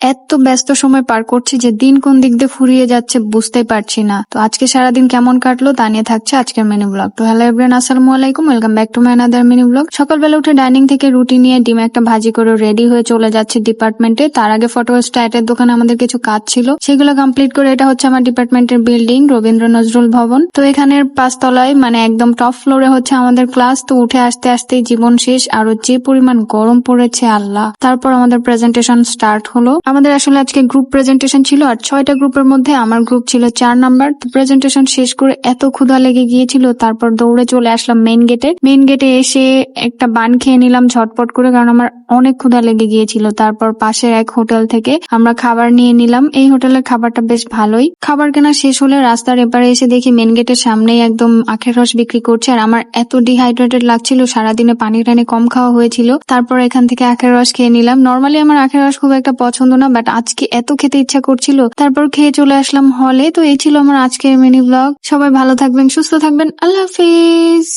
এত ব্যস্ত সময় পার করছি যে দিন কোন দিক দিয়ে ফুরিয়ে যাচ্ছে বুঝতেই পারছি না। তো আজকে সারাদিন কেমন কাটলো তা নিয়ে থাকছে আজকের মিনি ব্লগ। তো হ্যালো এভরিওয়ান, আসসালামু আলাইকুম, welcome back to my another mini blog. সকালবেলা উঠে ডাইনিং থেকে রুটি নিয়ে ডিম একটা ভাজি করে রেডি হয়ে চলে যাচ্ছে ডিপার্টমেন্টে। তার আগে ফটোস্ট্যাটের দোকানে আমাদের কিছু কাজ ছিল, সেগুলো কমপ্লিট করে এটা হচ্ছে আমার ডিপার্টমেন্টের বিল্ডিং, রবীন্দ্র নজরুল ভবন। তো এখানের 5 তলায় মানে একদম টপ ফ্লোরে হচ্ছে আমাদের ক্লাস। তো উঠে আসতে আসতেই জীবন শেষ, আর যে পরিমাণ গরম পড়েছে আল্লাহ। তারপর আমাদের প্রেজেন্টেশন স্টার্ট হলো। আমাদের আসলে আজকে গ্রুপ প্রেজেন্টেশন ছিল, আর 6টা গ্রুপের মধ্যে আমার গ্রুপ ছিল 4 নাম্বার। তো প্রেজেন্টেশন শেষ করে এত ক্ষুধা লেগে গিয়েছিল, তারপর দৌড়ে চলে আসলাম মেইন গেটে এসে একটা বান খেয়ে নিলাম ঝটপট করে, কারণ আমার অনেক ক্ষুধা লেগে গিয়েছিল। তারপর পাশের এক হোটেল থেকে আমরা খাবার নিয়ে নিলাম। এই হোটেলের খাবারটা বেশ ভালোই। খাবার কেনা শেষ হলে রাস্তার এপারে এসে দেখি মেইন গেটের সামনেই একদম আখের রস বিক্রি করছে, আর আমার এত ডিহাইড্রেটেড লাগছিল, সারাদিনে পানি টানি কম খাওয়া হয়েছিল। তারপর এখান থেকে আখের রস খেয়ে নিলাম। নর্মালি আমার আখের রস খুব একটা পছন্দ না, বাট আজকে এত খেতে ইচ্ছা করছিল, তারপর খেয়ে চলে আসলাম হলে। তো এই ছিল আমার আজকের মিনি ব্লগ। সবাই ভালো থাকবেন, সুস্থ থাকবেন, আল্লাহ হাফিজ।